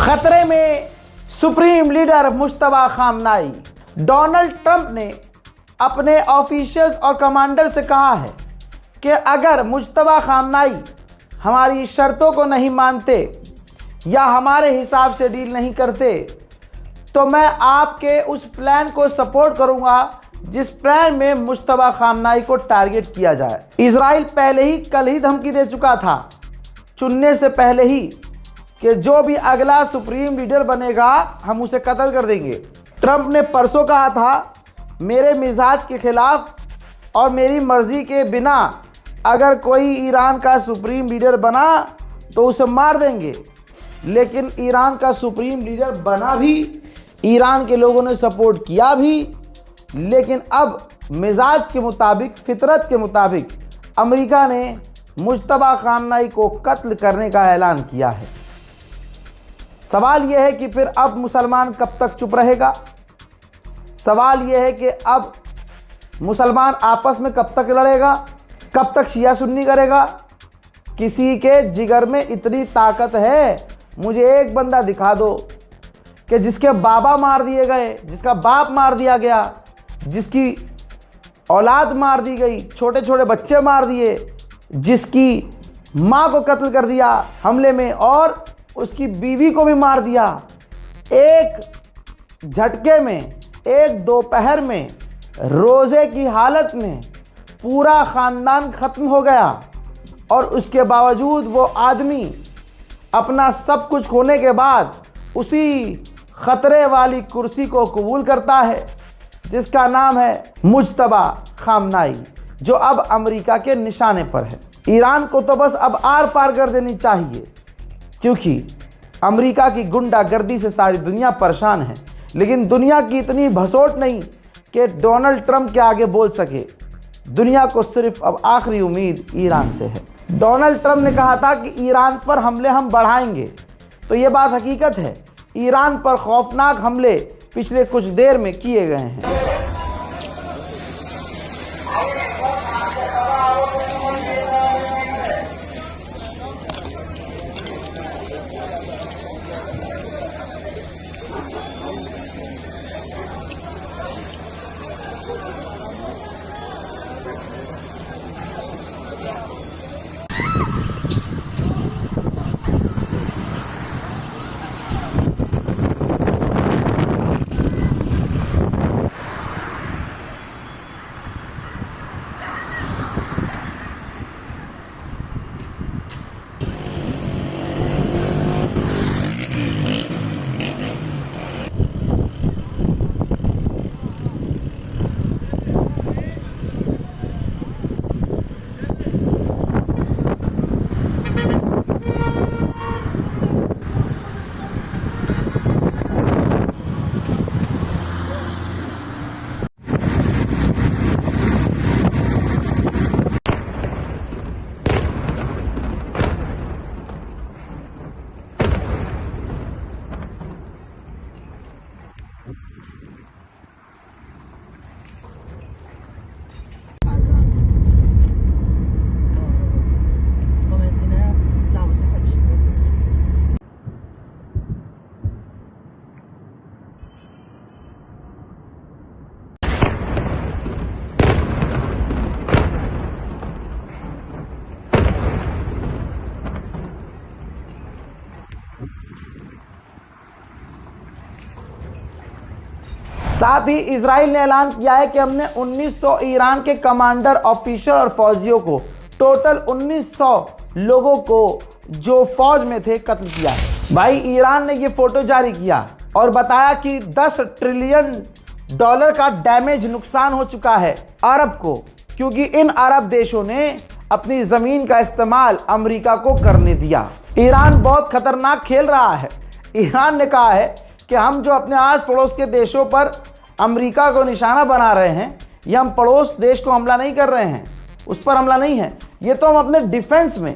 खतरे में supreme leader Mushtaba खामनाई। Donald Trump ने अपने ऑफिशियल्स और कमांडर से कहा है कि अगर मुश्तबा खामनाई हमारी शर्तों को नहीं मानते या हमारे हिसाब से डील नहीं करते तो मैं आपके उस प्लान को सपोर्ट करूंगा जिस प्लान में मुश्तबा खामनाई को टारगेट किया जाए। इजराइल पहले ही कल ही धमकी दे चुका था, चुनने से पहले ही, कि जो भी अगला सुप्रीम लीडर बनेगा हम उसे कत्ल कर देंगे। ट्रंप ने परसों कहा था मेरे मिजाज के खिलाफ और मेरी मर्जी के बिना अगर कोई ईरान का सुप्रीम लीडर बना तो उसे मार देंगे। लेकिन ईरान का सुप्रीम लीडर बना भी, ईरान के लोगों ने सपोर्ट किया भी, लेकिन अब मिजाज के मुताबिक, फितरत के मुताबिक अमेरिका ने मुश्तबा खामनाई को कत्ल करने का ऐलान किया है। सवाल यह है कि फिर अब मुसलमान कब तक चुप रहेगा? सवाल यह है कि अब मुसलमान आपस में कब तक लड़ेगा? कब तक शिया सुन्नी करेगा? किसी के जिगर में इतनी ताकत है, मुझे एक बंदा दिखा दो कि जिसके बाबा मार दिए गए, जिसका बाप मार दिया गया, जिसकी औलाद मार दी गई, छोटे छोटे बच्चे मार दिए, जिसकी माँ को कत्ल कर दिया हमले में और उसकी बीवी को भी मार दिया। एक झटके में, एक दोपहर में, रोज़े की हालत में पूरा ख़ानदान ख़त्म हो गया और उसके बावजूद वो आदमी अपना सब कुछ खोने के बाद उसी ख़तरे वाली कुर्सी को कबूल करता है जिसका नाम है मुज्तबा खामनाई, जो अब अमेरिका के निशाने पर है। ईरान को तो बस अब आर पार कर देनी चाहिए, क्योंकि अमेरिका की गुंडागर्दी से सारी दुनिया परेशान है। लेकिन दुनिया की इतनी भसोट नहीं कि डोनाल्ड ट्रंप के आगे बोल सके। दुनिया को सिर्फ अब आखिरी उम्मीद ईरान से है। डोनाल्ड ट्रंप ने कहा था कि ईरान पर हमले हम बढ़ाएंगे, तो ये बात हकीकत है। ईरान पर खौफनाक हमले पिछले कुछ देर में किए गए हैं। साथ ही इजराइल ने ऐलान किया है कि हमने 1900 ईरान के कमांडर, ऑफिसर और फौजियों को, टोटल 1900 लोगों को जो फौज में थे, कत्ल किया है। भाई ईरान ने ये फोटो जारी किया और बताया कि 10 ट्रिलियन डॉलर का डैमेज, नुकसान हो चुका है अरब को, क्योंकि इन अरब देशों ने अपनी ज़मीन का इस्तेमाल अमेरिका को करने दिया। ईरान बहुत खतरनाक खेल रहा है। ईरान ने कहा है कि हम जो अपने आस पड़ोस के देशों पर अमेरिका को निशाना बना रहे हैं, ये हम पड़ोस देश को हमला नहीं कर रहे हैं, उस पर हमला नहीं है, ये तो हम अपने डिफेंस में,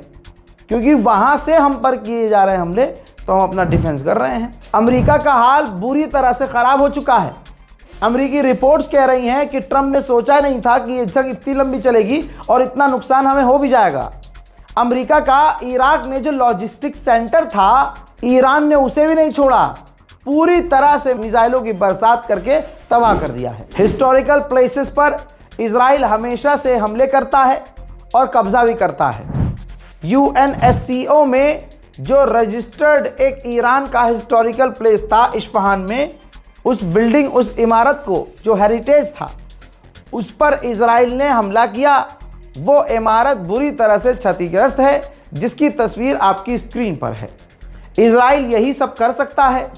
क्योंकि वहाँ से हम पर किए जा रहे हैं हमले, तो हम अपना डिफेंस कर रहे हैं। अमेरिका का हाल बुरी तरह से ख़राब हो चुका है। अमेरिकी रिपोर्ट्स कह रही हैं कि ट्रंप ने सोचा नहीं था कि ये जंग इतनी लंबी चलेगी और इतना नुकसान हमें हो भी जाएगा। अमेरिका का इराक में जो लॉजिस्टिक सेंटर था, ईरान ने उसे भी नहीं छोड़ा, पूरी तरह से मिसाइलों की बरसात करके तबाह कर दिया है। हिस्टोरिकल प्लेसेस पर इजराइल हमेशा से हमले करता है और कब्जा भी करता है। UNSCO में जो रजिस्टर्ड एक ईरान का हिस्टोरिकल प्लेस था इस्फहान में, उस बिल्डिंग, उस इमारत को जो हेरिटेज था, उस पर इजराइल ने हमला किया। वो इमारत बुरी तरह से क्षतिग्रस्त है, जिसकी तस्वीर आपकी स्क्रीन पर है। इजराइल यही सब कर सकता है।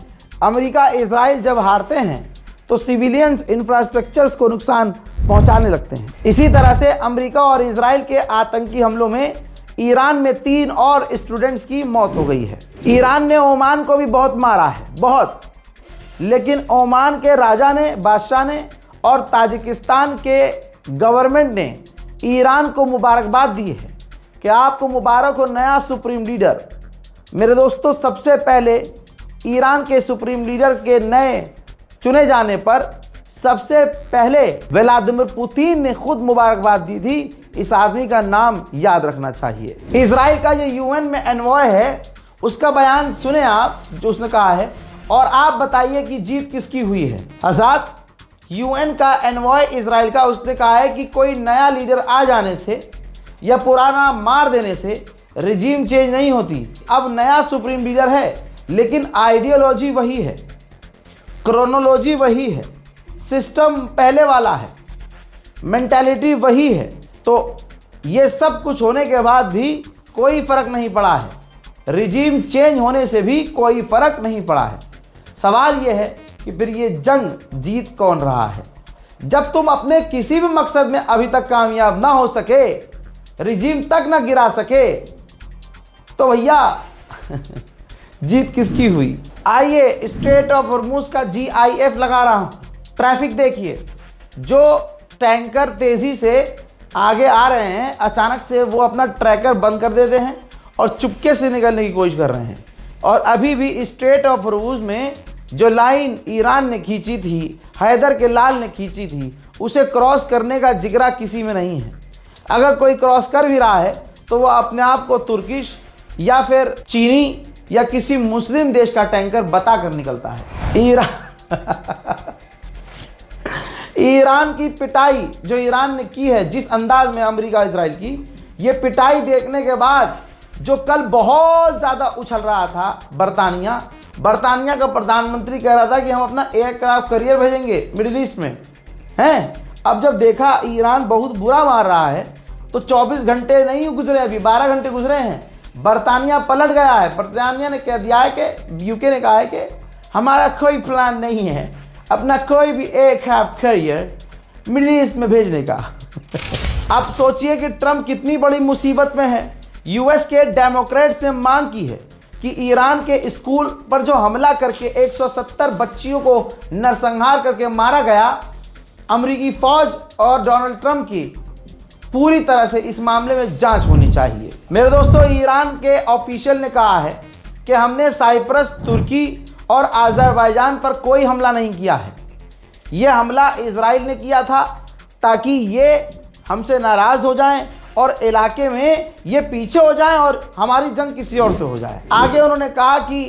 अमेरिका इजराइल जब हारते हैं तो सिविलियंस इंफ्रास्ट्रक्चर्स को नुकसान पहुंचाने लगते हैं। इसी तरह से अमेरिका और इजराइल के आतंकी हमलों में ईरान में 3 और स्टूडेंट्स की मौत हो गई है। ईरान ने ओमान को भी बहुत मारा है, बहुत, लेकिन ओमान के राजा ने, बादशाह ने और ताजिकिस्तान के गवर्नमेंट ने ईरान को मुबारकबाद दी है कि आपको मुबारक हो नया सुप्रीम लीडर। मेरे दोस्तों, सबसे पहले ईरान के सुप्रीम लीडर के नए चुने जाने पर सबसे पहले व्लादिमीर पुतिन ने खुद मुबारकबाद दी थी। इस आदमी का नाम याद रखना चाहिए। इजराइल का जो UN में एनवॉय है, उसका बयान सुने आप, जो उसने कहा है, और आप बताइए कि जीत किसकी हुई है। हज़रात, UN का एनवॉय इजराइल का, उसने कहा है कि कोई नया लीडर आ जाने से या पुराना मार देने से रिजीम चेंज नहीं होती। अब नया सुप्रीम लीडर है, लेकिन आइडियोलॉजी वही है, क्रोनोलॉजी वही है, सिस्टम पहले वाला है, मेंटालिटी वही है। तो ये सब कुछ होने के बाद भी कोई फर्क नहीं पड़ा है, रिजीम चेंज होने से भी कोई फर्क नहीं पड़ा है। सवाल ये है कि फिर ये जंग जीत कौन रहा है? जब तुम अपने किसी भी मकसद में अभी तक कामयाब ना हो सके, रिजीम तक ना गिरा सके, तो भैया जीत किसकी हुई? आइए स्ट्रेट ऑफ हॉर्मुज का GIF लगा रहा हूं। ट्रैफिक देखिए, जो टैंकर तेजी से आगे आ रहे हैं, अचानक से वो अपना ट्रैकर बंद कर देते हैं और चुपके से निकलने की कोशिश कर रहे हैं। और अभी भी स्ट्रेट ऑफ हॉर्मुज में जो लाइन ईरान ने खींची थी, हैदर के लाल ने खींची थी, उसे क्रॉस करने का जिगरा किसी में नहीं है। अगर कोई क्रॉस कर भी रहा है तो वो अपने आप को तुर्किश या फिर चीनी या किसी मुस्लिम देश का टैंकर बता कर निकलता है। ईरान की पिटाई जो ईरान ने की है, जिस अंदाज में अमेरिका इजराइल की, ये पिटाई देखने के बाद जो कल बहुत ज़्यादा उछल रहा था बरतानिया का प्रधानमंत्री कह रहा था कि हम अपना एयरक्राफ्ट कैरियर भेजेंगे मिडिल ईस्ट में, हैं? अब जब देखा ईरान बहुत बुरा मार रहा है तो 24 घंटे नहीं गुजरे, अभी 12 घंटे गुजरे हैं, बरतानिया पलट गया है। बरतानिया ने कह दिया है कि UK ने कहा है कि हमारा कोई प्लान नहीं है अपना कोई भी एयरक्राफ्ट कैरियर मिडिल ईस्ट में भेजने का। अब सोचिए कि ट्रंप कितनी बड़ी मुसीबत में है। US के डेमोक्रेट्स ने मांग की है कि ईरान के स्कूल पर जो हमला करके 170 बच्चियों को नरसंहार करके मारा गया, अमेरिकी फौज और डोनाल्ड ट्रंप की पूरी तरह से इस मामले में जांच होनी चाहिए। मेरे दोस्तों, ईरान के ऑफिशियल ने कहा है कि हमने साइप्रस, तुर्की और अज़रबैजान पर कोई हमला नहीं किया है। यह हमला इजराइल ने किया था ताकि ये हमसे नाराज़ हो जाएं और इलाके में ये पीछे हो जाएं और हमारी जंग किसी और से हो जाए। आगे उन्होंने कहा कि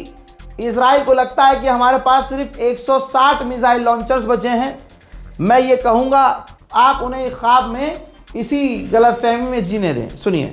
इजराइल को लगता है कि हमारे पास सिर्फ 160 मिसाइल लॉन्चर्स बचे हैं। मैं ये कहूँगा, आप उन्हें ख्वाब में इसी गलतफहमी में जीने दें। सुनिए।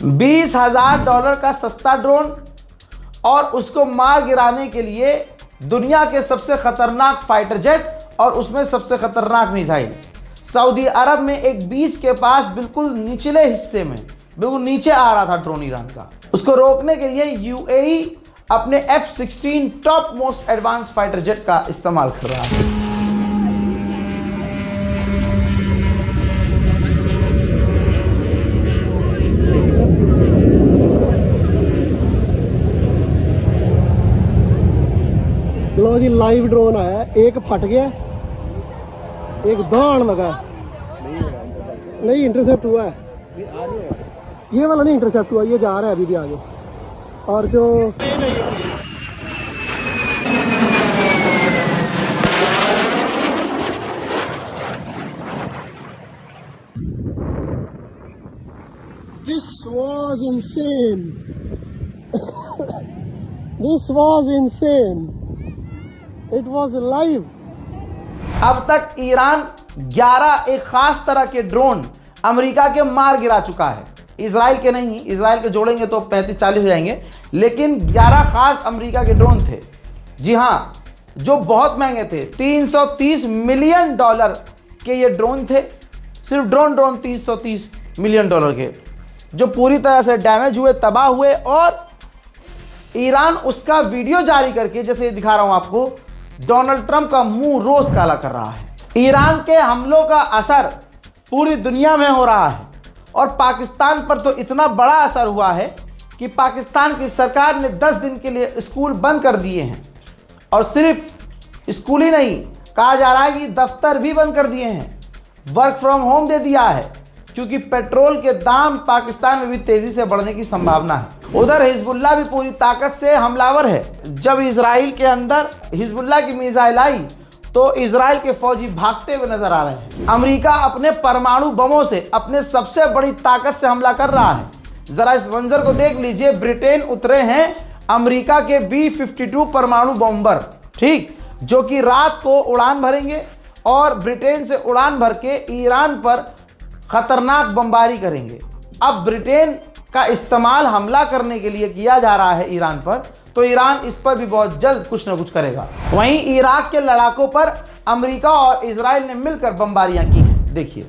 $20,000 का सस्ता ड्रोन और उसको मार गिराने के लिए दुनिया के सबसे खतरनाक फाइटर जेट और उसमें सबसे खतरनाक मिसाइल। सऊदी अरब में एक बीच के पास बिल्कुल निचले हिस्से में बिल्कुल नीचे आ रहा था ड्रोन ईरान का। उसको रोकने के लिए UAE अपने F-16 top most advance fighter jet का इस्तेमाल कर रहा है। लो जी लाइव ड्रोन आया है, एक फट गया, एक दौड़ लगा, नहीं इंटरसेप्ट हुआ है, ये वाला नहीं इंटरसेप्ट हुआ, ये जा रहा है अभी भी आगे। और जो This was insane. This was insane. It was live. अब तक ईरान 11 एक खास तरह के ड्रोन अमेरिका के मार गिरा चुका है। इजराइल के नहीं, इजराइल के जोड़ेंगे तो 35-40 हो जाएंगे, लेकिन 11 खास अमेरिका के ड्रोन थे। जी हाँ, जो बहुत महंगे थे। $330 मिलियन के ये ड्रोन थे। सिर्फ ड्रोन 330 मिलियन के, जो पूरी तरह से डैमेज हुए, तबाह हुए। और ईरान उसका वीडियो जारी करके, जैसे दिखा रहा हूं आपको, डोनाल्ड ट्रंप का मुंह रोज काला कर रहा है। ईरान के हमलों का असर पूरी दुनिया में हो रहा है और पाकिस्तान पर तो इतना बड़ा असर हुआ है कि पाकिस्तान की सरकार ने 10 दिन के लिए स्कूल बंद कर दिए हैं। और सिर्फ स्कूल ही नहीं, कहा जा रहा है कि दफ्तर भी बंद कर दिए हैं, वर्क फ्रॉम होम दे दिया है, क्योंकि पेट्रोल के दाम पाकिस्तान में भी तेजी से बढ़ने की संभावना है। उधर हिजबुल्लाह भी पूरी ताकत से हमलावर है। जब इजराइल के अंदर हिजबुल्लाह की मिसाइल आई तो इजराइल के फौजी भागते हुए नजर आ रहे हैं। अमेरिका अपने परमाणु बमों से, अपने सबसे बड़ी ताकत से हमला कर रहा है। जरा इस मंजर को देख लीजिए, ब्रिटेन उतरे हैं अमेरिका के B-52 परमाणु बॉम्बर, ठीक, जो कि रात को उड़ान भरेंगे और ब्रिटेन से उड़ान भर के ईरान पर खतरनाक बमबारी करेंगे। अब ब्रिटेन का इस्तेमाल हमला करने के लिए किया जा रहा है ईरान पर, तो ईरान इस पर भी बहुत जल्द कुछ न कुछ करेगा। वहीं इराक के लड़ाकों पर अमेरिका और इजराइल ने मिलकर बमबारियां की हैं। देखिए,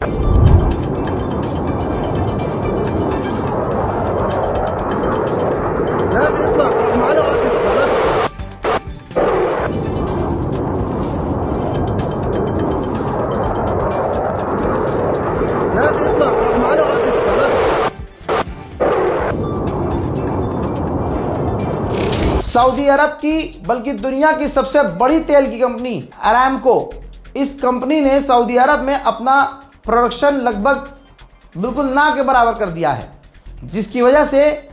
सऊदी अरब की, बल्कि दुनिया की सबसे बड़ी तेल की कंपनी अरामको, इस कंपनी ने सऊदी अरब में अपना प्रोडक्शन लगभग बिल्कुल ना के बराबर कर दिया है, जिसकी वजह से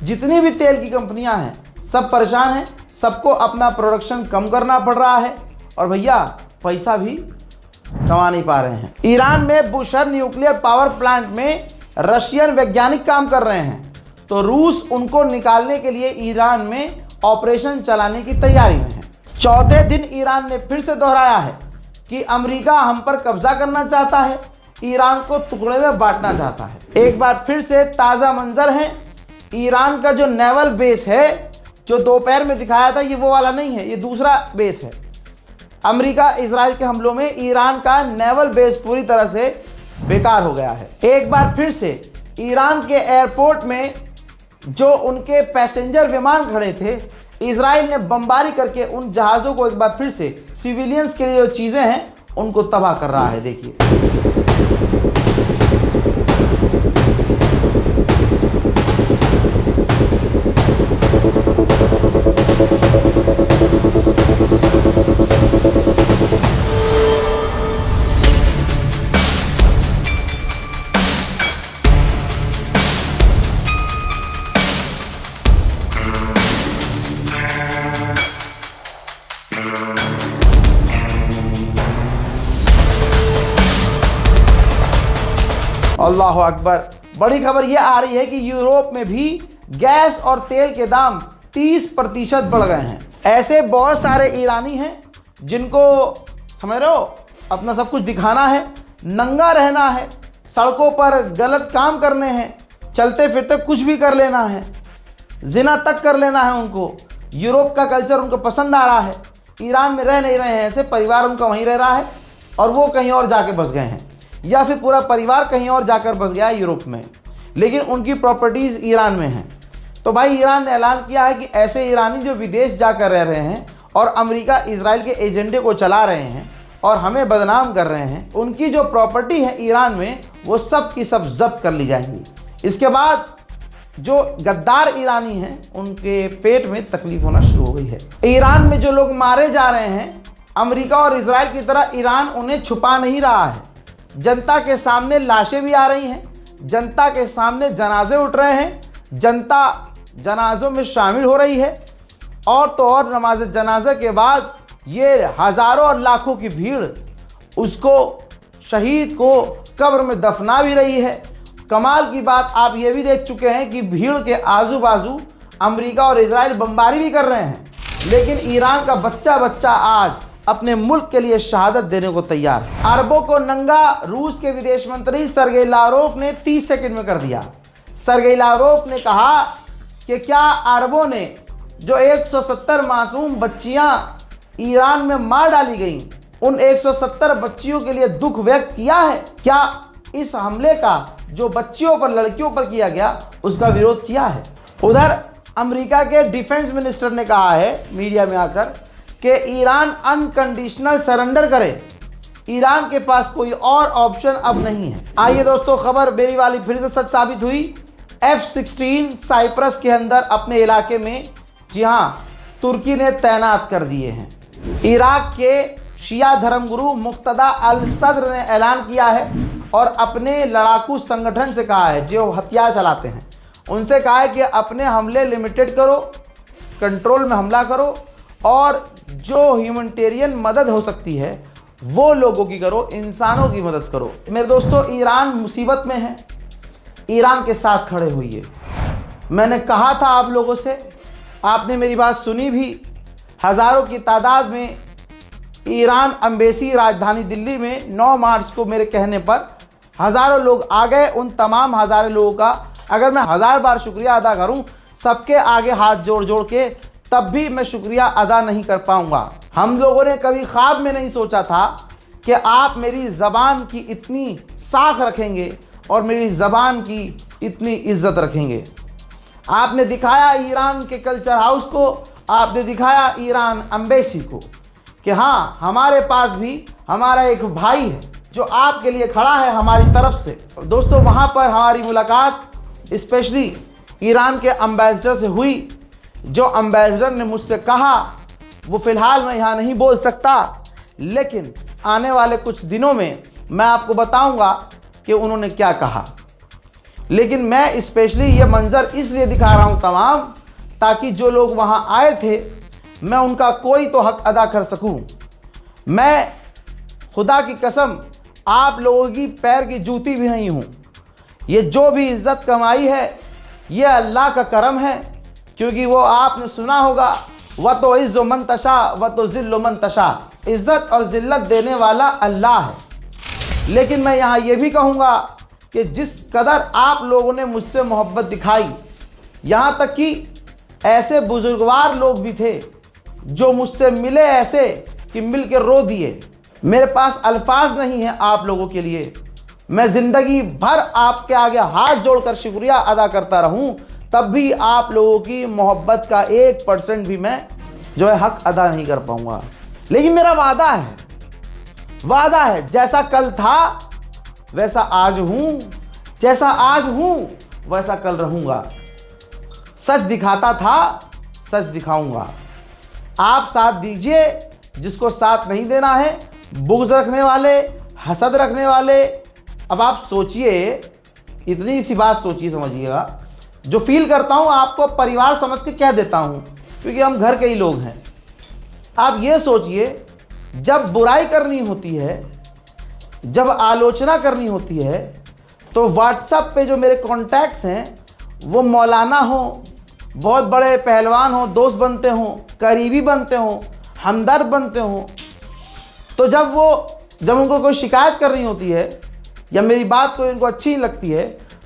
जितनी भी तेल की कंपनियां हैं सब परेशान हैं। सबको अपना प्रोडक्शन कम करना पड़ रहा है और भैया पैसा भी कमा नहीं पा रहे हैं। ईरान में बुशहर न्यूक्लियर पावर प्लांट में रशियन वैज्ञानिक काम कर रहे हैं, तो रूस उनको निकालने के लिए ईरान में ऑपरेशन चलाने की तैयारी में है। चौथे दिन ईरान ने फिर से दोहराया है कि अमेरिका हम पर कब्जा करना चाहता है, ईरान को टुकड़े में बांटना चाहता है। एक बार फिर से ताज़ा मंजर है, ईरान का जो नेवल बेस है, जो दोपहर में दिखाया था, ये वो वाला नहीं है, ये दूसरा बेस है। अमेरिका इजराइल के हमलों में ईरान का नेवल बेस पूरी तरह से बेकार हो गया है। एक बार फिर से ईरान के एयरपोर्ट में जो उनके पैसेंजर विमान खड़े थे, इजराइल ने बमबारी करके उन जहाज़ों को एक बार फिर से, सिविलियंस के लिए जो चीज़ें हैं उनको तबाह कर रहा है। देखिए, अल्लाह अकबर। बड़ी खबर यह आ रही है कि यूरोप में भी गैस और तेल के दाम 30% बढ़ गए हैं। ऐसे बहुत सारे ईरानी हैं जिनको, समझ रहे हो, अपना सब कुछ दिखाना है, नंगा रहना है, सड़कों पर गलत काम करने हैं, चलते फिरते कुछ भी कर लेना है, जिना तक कर लेना है उनको। यूरोप का कल्चर उनको पसंद आ रहा है, ईरान में रह नहीं रहे हैं, ऐसे परिवार उनका वहीं रह रहा है और वो कहीं और जाके बस गए हैं, या फिर पूरा परिवार कहीं और जाकर बस गया है यूरोप में, लेकिन उनकी प्रॉपर्टीज़ ईरान में हैं। तो भाई ईरान ने ऐलान किया है कि ऐसे ईरानी जो विदेश जाकर रह रहे हैं और अमेरिका इजराइल के एजेंडे को चला रहे हैं और हमें बदनाम कर रहे हैं, उनकी जो प्रॉपर्टी है ईरान में वो सब की सब जब्त कर ली जाएंगी। इसके बाद जो गद्दार ईरानी हैं उनके पेट में तकलीफ होना शुरू हो गई है। ईरान में जो लोग मारे जा रहे हैं, अमेरिका और इजराइल की तरह ईरान उन्हें छुपा नहीं रहा है। जनता के सामने लाशें भी आ रही हैं, जनता के सामने जनाजे उठ रहे हैं, जनता जनाजों में शामिल हो रही है। और तो और नमाज जनाजे के बाद ये हज़ारों और लाखों की भीड़ उसको, शहीद को कब्र में दफना भी रही है। कमाल की बात आप ये भी देख चुके हैं कि भीड़ के आजू बाजू अमेरिका और इजराइल बमबारी भी कर रहे हैं, लेकिन ईरान का बच्चा बच्चा आज अपने मुल्क के लिए शहादत देने को तैयार है। अरबों को नंगा रूस के विदेश मंत्री सर्गेई लावरोव ने 30 सेकंड में कर दिया। सर्गेई लावरोव ने कहा कि क्या अरबों ने जो 170 मासूम बच्चियां ईरान में मार डाली गईं, उन 170 बच्चियों के लिए दुख व्यक्त किया है? क्या इस हमले का जो बच्चियों पर, लड़कियों पर किया गया, उसका विरोध किया है? उधर अमेरिका के डिफेंस मिनिस्टर ने कहा है मीडिया में आकर कि ईरान अनकंडीशनल सरेंडर करे, ईरान के पास कोई और ऑप्शन अब नहीं है। आइए दोस्तों, खबर मेरी वाली फिर से सच साबित हुई। F-16 साइप्रस के अंदर अपने इलाके में, जी हाँ, तुर्की ने तैनात कर दिए हैं। इराक के शिया धर्मगुरु मुक्तदा अल सद्र ने ऐलान किया है और अपने लड़ाकू संगठन से कहा है, जो हथियार चलाते हैं, उनसे कहा है कि अपने हमले लिमिटेड करो, कंट्रोल में हमला करो और जो ह्यूमैनिटेरियन मदद हो सकती है वो लोगों की करो, इंसानों की मदद करो। मेरे दोस्तों, ईरान मुसीबत में है, ईरान के साथ खड़े होइए। मैंने कहा था आप लोगों से, आपने मेरी बात सुनी भी। हज़ारों की तादाद में ईरान एम्बेसी राजधानी दिल्ली में 9 मार्च को मेरे कहने पर हज़ारों लोग आ गए। उन तमाम हज़ारों लोगों का अगर मैं 1000 बार शुक्रिया अदा करूं सबके आगे हाथ जोड़ जोड़ के, तब भी मैं शुक्रिया अदा नहीं कर पाऊंगा। हम लोगों ने कभी ख्वाब में नहीं सोचा था कि आप मेरी ज़बान की इतनी साख रखेंगे और मेरी ज़बान की इतनी इज्जत रखेंगे। आपने दिखाया ईरान के कल्चर हाउस को, आपने दिखाया ईरान एम्बेसी को कि हाँ, हमारे पास भी हमारा एक भाई है जो आपके लिए खड़ा है हमारी तरफ से। दोस्तों, वहाँ पर हमारी मुलाकात स्पेशली ईरान के एम्बेसडर से हुई। जो एम्बेसडर ने मुझसे कहा वो फ़िलहाल मैं यहाँ नहीं बोल सकता, लेकिन आने वाले कुछ दिनों में मैं आपको बताऊंगा कि उन्होंने क्या कहा। लेकिन मैं स्पेशली ये मंज़र इसलिए दिखा रहा हूँ तमाम, ताकि जो लोग वहाँ आए थे मैं उनका कोई तो हक अदा कर सकूँ। मैं खुदा की कसम आप लोगों की पैर की जूती भी नहीं हूँ। ये जो भी इज़्ज़त कमाई है ये अल्लाह का करम है, क्योंकि वो आपने सुना होगा, व तो इज़्ज़ो मन तशा व तो ज़िल्लो मन तशा, इज़्ज़त और ज़िल्लत देने वाला अल्लाह है। लेकिन मैं यहाँ ये भी कहूँगा कि जिस कदर आप लोगों ने मुझसे मोहब्बत दिखाई, यहाँ तक कि ऐसे बुजुर्गवार लोग भी थे जो मुझसे मिले ऐसे कि मिल के रो दिए। मेरे पास अल्फाज नहीं है आप लोगों के लिए। मैं ज़िंदगी भर आपके आगे हाथ जोड़कर शुक्रिया अदा करता रहूं, तब भी आप लोगों की मोहब्बत का 1% भी मैं जो है हक अदा नहीं कर पाऊंगा। लेकिन मेरा वादा है, जैसा कल था वैसा आज हूं, जैसा आज हूं वैसा कल रहूंगा। सच दिखाता था, सच दिखाऊंगा। आप साथ दीजिए, जिसको साथ नहीं देना है, बुग़्ज़ रखने वाले, हसद रखने वाले। अब आप सोचिए, इतनी सी बात सोचिए, समझिएगा। जो फील करता हूँ आपको परिवार समझ के कह देता हूँ, क्योंकि हम घर के ही लोग हैं। आप ये सोचिए, जब बुराई करनी होती है, जब आलोचना करनी होती है, तो व्हाट्सएप पे जो मेरे कॉन्टैक्ट्स हैं वो मौलाना हो, बहुत बड़े पहलवान हो, दोस्त बनते हों, करीबी बनते हों, हमदर्द बनते हों, तो जब उनको कोई शिकायत करनी होती है या मेरी बात को इनको अच्छी लगती है,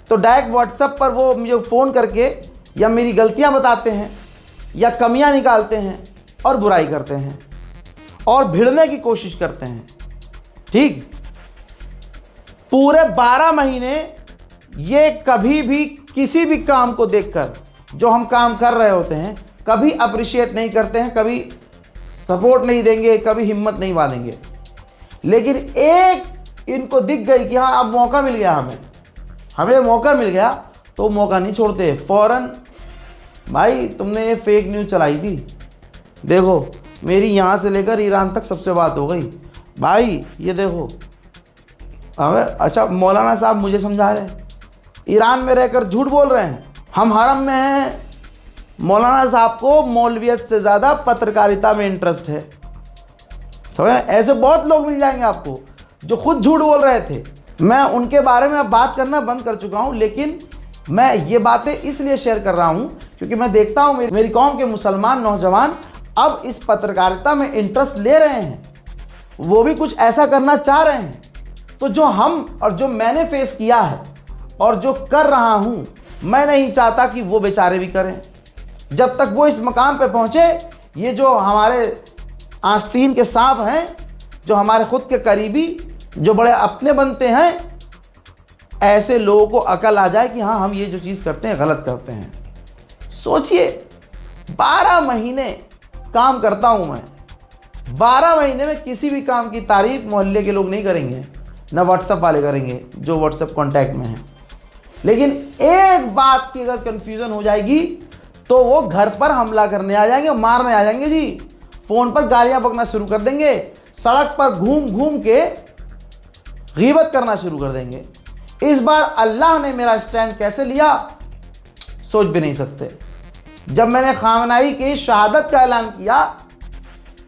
तो डायरेक्ट व्हाट्सएप पर वो मुझे फ़ोन करके या मेरी गलतियां बताते हैं या कमियां निकालते हैं और बुराई करते हैं और भिड़ने की कोशिश करते हैं। ठीक, पूरे 12 महीने ये कभी भी किसी भी काम को देखकर, जो हम काम कर रहे होते हैं, कभी अप्रिशिएट नहीं करते हैं, कभी सपोर्ट नहीं देंगे, कभी हिम्मत नहीं बांधेंगे। लेकिन एक इनको दिख गई कि हाँ अब मौका मिल गया, हमें मौका मिल गया, तो मौका नहीं छोड़ते, फ़ौरन भाई तुमने ये फेक न्यूज़ चलाई थी, देखो मेरी यहाँ से लेकर ईरान तक सबसे बात हो गई भाई, ये देखो। अगर अच्छा मौलाना साहब मुझे समझा रहे हैं ईरान में रहकर झूठ बोल रहे हैं, हम हरम में हैं। मौलाना साहब को मौलवियत से ज़्यादा पत्रकारिता में इंटरेस्ट है। तो ऐसे बहुत लोग मिल जाएंगे आपको जो खुद झूठ बोल रहे थे। मैं उनके बारे में अब बात करना बंद कर चुका हूँ, लेकिन मैं ये बातें इसलिए शेयर कर रहा हूँ क्योंकि मैं देखता हूँ मेरी कौम के मुसलमान नौजवान अब इस पत्रकारिता में इंटरेस्ट ले रहे हैं, वो भी कुछ ऐसा करना चाह रहे हैं। तो जो हम और जो मैंने फेस किया है और जो कर रहा हूँ, मैं नहीं चाहता कि वो बेचारे भी करें। जब तक वो इस मकाम पे पहुँचे, ये जो हमारे आस्तीन के सांप हैं, जो हमारे खुद के करीबी, जो बड़े अपने बनते हैं, ऐसे लोगों को अकल आ जाए कि हाँ हम ये जो चीज़ करते हैं गलत करते हैं। सोचिए 12 महीने काम करता हूँ मैं, 12 महीने में किसी भी काम की तारीफ मोहल्ले के लोग नहीं करेंगे, ना व्हाट्सएप वाले करेंगे जो व्हाट्सएप कांटेक्ट में हैं। लेकिन एक बात की अगर कन्फ्यूज़न हो जाएगी तो वो घर पर हमला करने आ जाएंगे, मारने आ जाएंगे जी, फ़ोन पर गालियाँ बकना शुरू कर देंगे, सड़क पर घूम घूम के गीबत करना शुरू कर देंगे। इस बार अल्लाह ने मेरा स्टैंड कैसे लिया सोच भी नहीं सकते। जब मैंने खामनाई की शहादत का ऐलान किया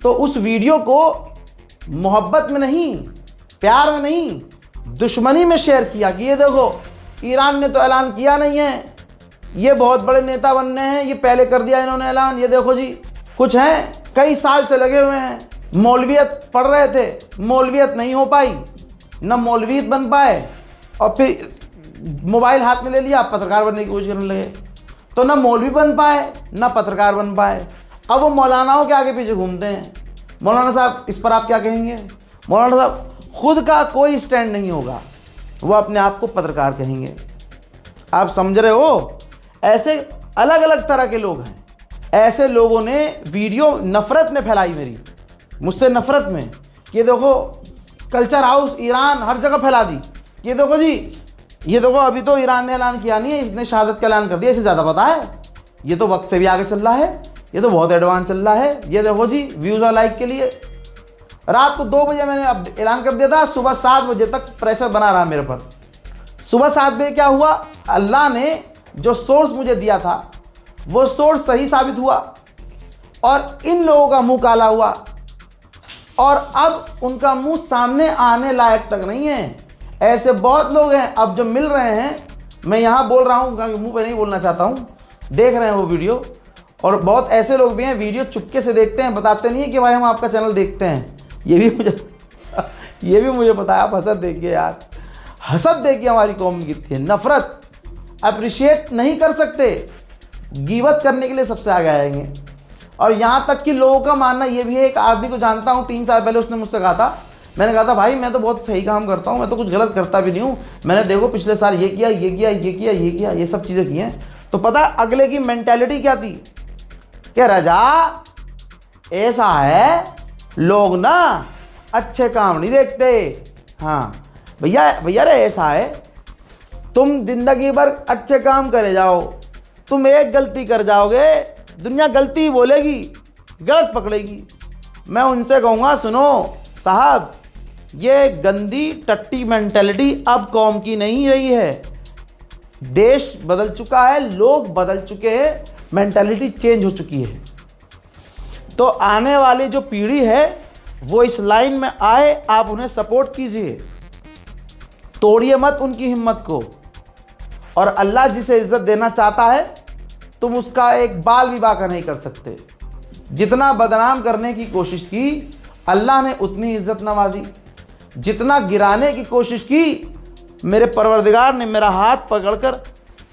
तो उस वीडियो को मोहब्बत में नहीं, प्यार में नहीं, दुश्मनी में शेयर किया कि ये देखो ईरान ने तो ऐलान किया नहीं है, ये बहुत बड़े नेता बनने हैं, ये पहले कर दिया इन्होंने ऐलान, ये देखो जी कुछ हैं कई साल से लगे हुए हैं, मौलवियत पढ़ रहे थे, मौलवियत नहीं हो पाई, न मौलवियत बन पाए, और फिर मोबाइल हाथ में ले लिया, पत्रकार बनने की कोशिश करने लगे, तो ना मौलवी बन पाए ना पत्रकार बन पाए। अब वो मौलानाओं के आगे पीछे घूमते हैं। मौलाना साहब इस पर आप क्या कहेंगे? मौलाना साहब खुद का कोई स्टैंड नहीं होगा, वो अपने आप को पत्रकार कहेंगे। आप समझ रहे हो? ऐसे अलग अलग तरह के लोग हैं। ऐसे लोगों ने वीडियो नफ़रत में फैलाई, मेरी मुझसे नफ़रत में, ये देखो कल्चर हाउस ईरान हर जगह फैला दी, ये देखो जी, ये देखो अभी तो ईरान ने ऐलान किया नहीं है, इसने शहादत का ऐलान कर दिया, इसे ज़्यादा पता है, ये तो वक्त से भी आगे चल रहा है, ये तो बहुत एडवांस चल रहा है, ये देखो जी व्यूज़ और लाइक के लिए। रात को 2 बजे मैंने अब ऐलान कर दिया था, सुबह 7 बजे तक प्रेशर बना रहा मेरे पर। सुबह 7 बजे क्या हुआ, अल्लाह ने जो सोर्स मुझे दिया था वो सोर्स सही साबित हुआ और इन लोगों का मुंह काला हुआ और अब उनका मुंह सामने आने लायक तक नहीं है। ऐसे बहुत लोग हैं अब जो मिल रहे हैं, मैं यहाँ बोल रहा हूँ क्योंकि मुंह पे नहीं बोलना चाहता हूँ, देख रहे हैं वो वीडियो, और बहुत ऐसे लोग भी हैं वीडियो चुपके से देखते हैं, बताते नहीं है कि भाई हम आपका चैनल देखते हैं। ये भी मुझे पता है, आप हसद देखिए यार, हसद देखिए हमारी कौम की कितनी है, नफरत, अप्रिशिएट नहीं कर सकते, गीबत करने के लिए सबसे आगे आएंगे। और यहाँ तक कि लोगों का मानना ये भी है, एक आदमी को जानता हूँ 3 साल पहले उसने मुझसे कहा था, मैंने कहा था भाई मैं तो बहुत सही काम करता हूँ, मैं तो कुछ गलत करता भी नहीं हूँ, मैंने देखो पिछले साल ये किया ये किया ये किया ये किया ये सब चीज़ें की हैं। तो पता अगले की मेंटालिटी क्या थी, क्या रजा ऐसा है, लोग ना अच्छे काम नहीं देखते। हाँ भैया रे ऐसा है, तुम जिंदगी भर अच्छे काम करे जाओ, तुम एक गलती कर जाओगे दुनिया गलती ही बोलेगी, गलत पकड़ेगी। मैं उनसे कहूँगा सुनो साहब, ये गंदी टट्टी मेंटेलिटी अब कौम की नहीं रही है, देश बदल चुका है, लोग बदल चुके हैं, मेंटेलिटी चेंज हो चुकी है। तो आने वाली जो पीढ़ी है वो इस लाइन में आए, आप उन्हें सपोर्ट कीजिए, तोड़िए मत उनकी हिम्मत को। और अल्लाह जिसे इज्जत देना चाहता है तुम उसका एक बाल भी बाका नहीं कर सकते। जितना बदनाम करने की कोशिश की अल्लाह ने उतनी इज्जत नवाजी, जितना गिराने की कोशिश की मेरे परवरदिगार ने मेरा हाथ पकड़कर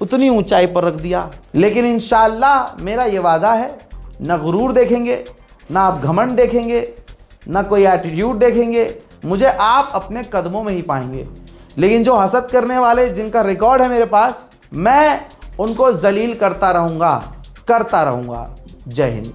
उतनी ऊंचाई पर रख दिया। लेकिन इंशाअल्लाह मेरा ये वादा है, ना गुरूर देखेंगे, ना आप घमंड देखेंगे, ना कोई एटीट्यूड देखेंगे, मुझे आप अपने कदमों में ही पाएंगे। लेकिन जो हसद करने वाले जिनका रिकॉर्ड है मेरे पास, मैं उनको जलील करता रहूँगा। जय हिंद।